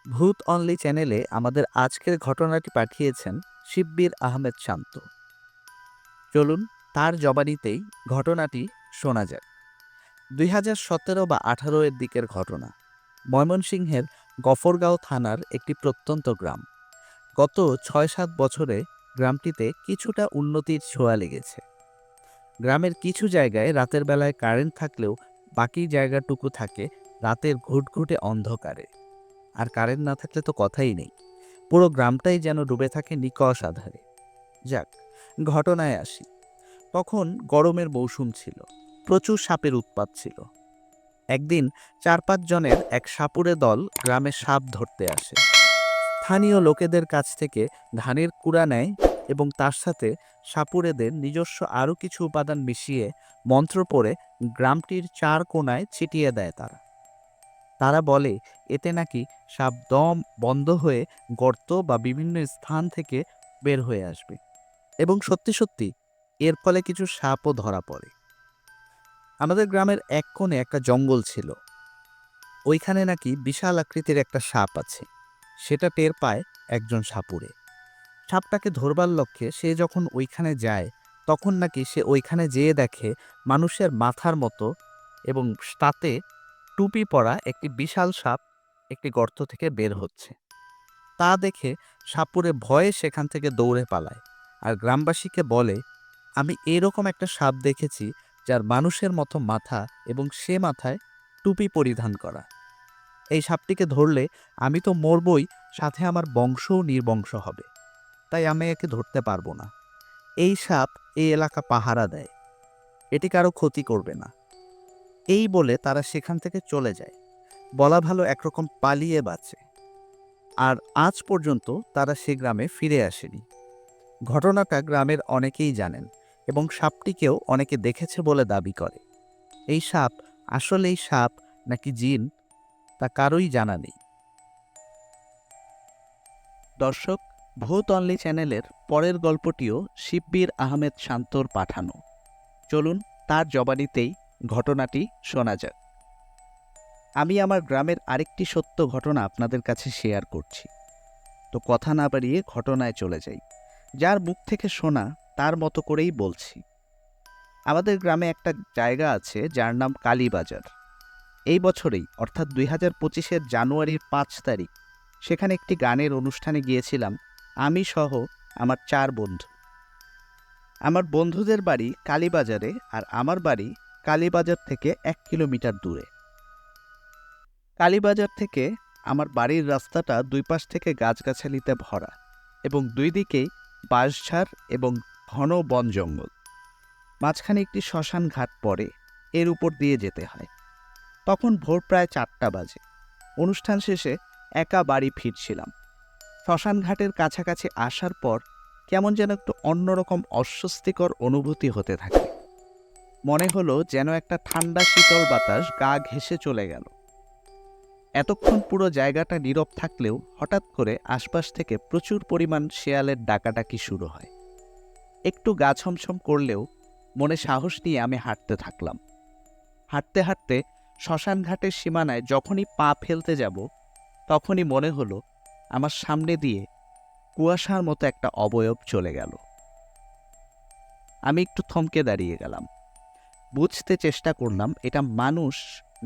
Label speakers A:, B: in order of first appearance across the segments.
A: ভূত অনলি চ্যানেলে আমাদের আজকের ঘটনাটি পাঠিয়েছেন শিব্বির আহমেদ শান্ত। চলুন তার জবানিতেই ঘটনাটি শোনা যাক। 2017 বা 18 এর দিকের ঘটনা। ময়মনসিংহের গফরগাঁও থানার একটি প্রত্যন্ত গ্রাম। গত 6-7 বছরে গ্রামটিতে কিছুটা উন্নতির ছোঁয়া লেগেছে। গ্রামের কিছু জায়গায় রাতের বেলায় কারেন্ট থাকলেও বাকি জায়গাটুকু থাকে রাতের ঘুটঘুটে অন্ধকারে। আর কারেন্ট না থাকলে তো কথাই নেই, পুরো গ্রামটাই যেন ডুবে থাকে নিকষ আঁধারে। যাক, ঘটনায় আসি। তখন গরমের মৌসুম ছিল, প্রচুর সাপের উৎপাত ছিল। একদিন 4-5 জনের এক সাপুড়ে দল গ্রামে সাপ ধরতে আসে। স্থানীয় লোকেদের কাছ থেকে ধানের কুড়া নেয় এবং তার সাথে সাপুড়েদের নিজস্ব আরও কিছু উপাদান মিশিয়ে মন্ত্র পড়ে গ্রামটির 4 কোণায় ছিটিয়ে দেয় তারা। তারা বলে এতে নাকি সাপ দম বন্ধ হয়ে গর্ত বা বিভিন্ন স্থান থেকে বের হয়ে আসবে। এবং সত্যি সত্যি এর ফলে কিছু সাপও ধরা পড়ে। আমাদের গ্রামের এক কোণে একটা জঙ্গল ছিল, ওইখানে নাকি বিশাল আকৃতির একটা সাপ আছে। সেটা টের পায় একজন সাপুড়ে। সাপটাকে ধরবার লক্ষ্যে সে যখন ওইখানে যায়, তখন নাকি সে ওইখানে যেয়ে দেখে মানুষের মাথার মতো এবং তাতে টুপি পরা একটি বিশাল সাপ একটি গর্ত থেকে বের হচ্ছে। তা দেখে সাপুড়ে ভয়ে সেখান থেকে দৌড়ে পালায় আর গ্রামবাসীকে বলে, আমি এরকম একটা সাপ দেখেছি যার মানুষের মতো মাথা এবং সে মাথায় টুপি পরিধান করা। এই সাপটিকে ধরলে আমি তো মরবই, সাথে আমার বংশও নির্বংশ হবে, তাই আমি একে ধরতে পারবো না। এই সাপ এই এলাকা পাহারা দেয়, এটি কারো ক্ষতি করবে না। এই বলে তারা সেখান থেকে চলে যায়। বলা ভালো একরকম পালিয়ে বাঁচে। আর আজ পর্যন্ত তারা সে গ্রামে ফিরে আসেনি। ঘটনাটা গ্রামের অনেকেই জানেন এবং সাপটিকেও অনেকে দেখেছে বলে দাবি করে। এই সাপ আসলেই সাপ নাকি জিন তা কারোই জানা নেই। দর্শক, ভূত অনলি চ্যানেলের পরের গল্পটিও শিব্বির আহমেদ শান্তর পাঠানো। চলুন তার জবানিতেই ঘটনাটি শোনা যাক। আমি আমার গ্রামের আরেকটি সত্য ঘটনা আপনাদের কাছে শেয়ার করছি। তো কথা না বাড়িয়ে ঘটনায় চলে যাই। যার মুখ থেকে শোনা তার মতো করেই বলছি। আমাদের গ্রামে একটা জায়গা আছে যার নাম কালীবাজার। এই বছরেই অর্থাৎ 2025-এর জানুয়ারির 5 তারিখ সেখানে একটি গানের অনুষ্ঠানে গিয়েছিলাম আমি সহ আমার 4 বন্ধু। আমার বন্ধুদের বাড়ি কালীবাজারে আর আমার বাড়ি কালীবাজার থেকে 1 কিলোমিটার দূরে। কালীবাজার থেকে আমার বাড়ির রাস্তাটা দুই পাশ থেকে গাছগাছালিতে ভরা এবং দুই দিকেই বাঁশঝাড় এবং ঘন বন জঙ্গল। মাঝখানে একটি শ্মশান ঘাট পড়ে, এর উপর দিয়ে যেতে হয়। তখন ভোর প্রায় 4টা বাজে। অনুষ্ঠান শেষে একা বাড়ি ফিরছিলাম। শ্মশান ঘাটের কাছাকাছি আসার পর কেমন যেন একটু অন্যরকম অস্বস্তিকর অনুভূতি হতে থাকে। মনে হলো যেন একটা ঠান্ডা শীতল বাতাস গা ঘেঁষে চলে গেল। এতক্ষণ পুরো জায়গাটা নীরব থাকলেও হঠাৎ করে আশপাশ থেকে প্রচুর পরিমাণ শেয়ালের ডাকাডাকি শুরু হয়। একটু গা ছমছম করলেও মনে সাহস নিয়ে আমি হাঁটতে থাকলাম। হাঁটতে হাঁটতে শ্মশান ঘাটের সীমানায় যখনই পা ফেলতে যাব, তখনই মনে হলো আমার সামনে দিয়ে কুয়াশার মতো একটা অবয়ব চলে গেল। আমি একটু থমকে দাঁড়িয়ে গেলাম। বুঝতে চেষ্টা করলাম এটা মানুষ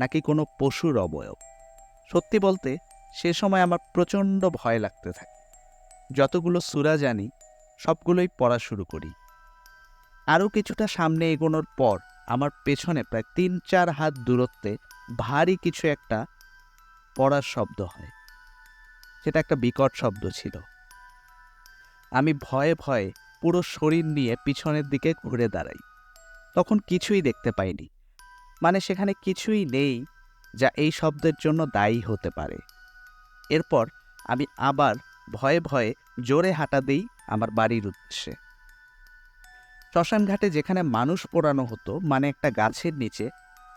A: নাকি কোনো পশুর অবয়ব। সত্যি বলতে সে সময় আমার প্রচণ্ড ভয় লাগতে থাকে। যতগুলো সূরা জানি সবগুলোই পড়া শুরু করি। আরও কিছুটা সামনে এগোনোর পর আমার পেছনে প্রায় 3-4 হাত দূরত্বে ভারী কিছু একটা পড়ার শব্দ হয়। সেটা একটা বিকট শব্দ ছিল। আমি ভয়ে ভয়ে পুরো শরীর নিয়ে পিছনের দিকে ঘুরে দাঁড়াই। তখন কিছুই দেখতে পাইনি, মানে সেখানে কিছুই নেই যা এই শব্দের জন্য দায়ী হতে পারে। এরপর আমি আবার ভয়ে ভয়ে জোরে হাঁটা দিই আমার বাড়ির উদ্দেশ্যে। শ্মশানঘাটে যেখানে মানুষ পোড়ানো হতো, মানে একটা গাছের নিচে,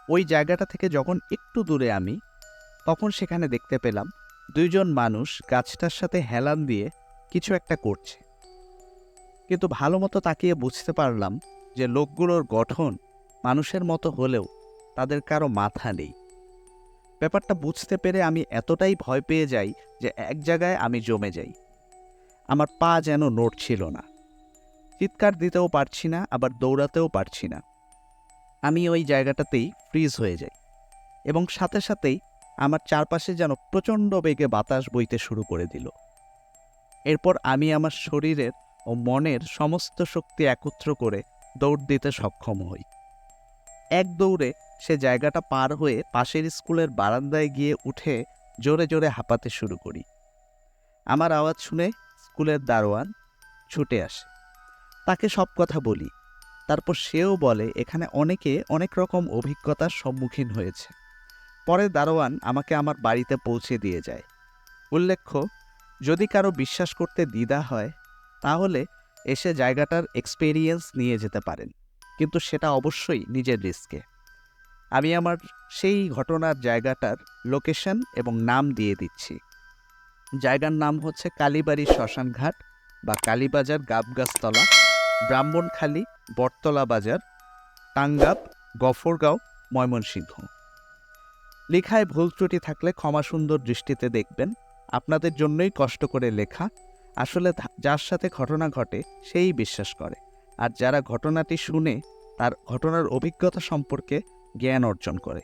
A: ওই জায়গাটা থেকে যখন একটু দূরে আমি, তখন সেখানে দেখতে পেলাম 2 জন মানুষ গাছটার সাথে হেলান দিয়ে কিছু একটা করছে। কিন্তু ভালো মতো তাকিয়ে বুঝতে পারলাম যে লোকগুলোর গঠন মানুষের মতো হলেও তাদের কারো মাথা নেই। ব্যাপারটা বুঝতে পেরে আমি এতটাই ভয় পেয়ে যাই যে এক জায়গায় আমি জমে যাই। আমার পা যেন নড়ছিল না। চিৎকার দিতেও পারছি না, আবার দৌড়াতেও পারছি না। আমি ওই জায়গাটাতেই ফ্রিজ হয়ে যাই এবং সাথে সাথেই আমার চারপাশে যেন প্রচণ্ড বেগে বাতাস বইতে শুরু করে দিল। এরপর আমি আমার শরীরের ও মনের সমস্ত শক্তি একত্র করে দৌড় দিতে সক্ষম হই। এক দৌড়ে সে জায়গাটা পার হয়ে পাশের স্কুলের বারান্দায় গিয়ে উঠে জোরে জোরে হাঁপাতে শুরু করি। আমার আওয়াজ শুনে স্কুলের দারোয়ান ছুটে আসে। তাকে সব কথা বলি। তারপর সেও বলে এখানে অনেকে অনেক রকম অভিজ্ঞতার সম্মুখীন হয়েছে। পরে দারোয়ান আমাকে আমার বাড়িতে পৌঁছে দিয়ে যায়। উল্লেখ্য, যদি কারো বিশ্বাস করতে দ্বিধা হয় তাহলে এসে জায়গাটার এক্সপেরিয়েন্স নিয়ে যেতে পারেন, কিন্তু সেটা অবশ্যই নিজের রিস্কে। আমি আমার সেই ঘটনার জায়গাটার লোকেশন এবং নাম দিয়ে দিচ্ছি। জায়গার নাম হচ্ছে কালীবাড়ি শ্মশানঘাট বা কালীবাজার গাবগাছতলা, ব্রাহ্মণখালী বটতলা বাজার, টাঙ্গাব, গফরগাঁও, ময়মনসিংহ। লেখায় ভুল ত্রুটি থাকলে ক্ষমা সুন্দর দৃষ্টিতে দেখবেন। আপনাদের জন্যই কষ্ট করে লেখা। আসলে যার সাথে ঘটনা ঘটে সেই বিশ্বাস করে, আর যারা ঘটনাটি শুনে তার ঘটনার অভিজ্ঞতা সম্পর্কে জ্ঞান অর্জন করে।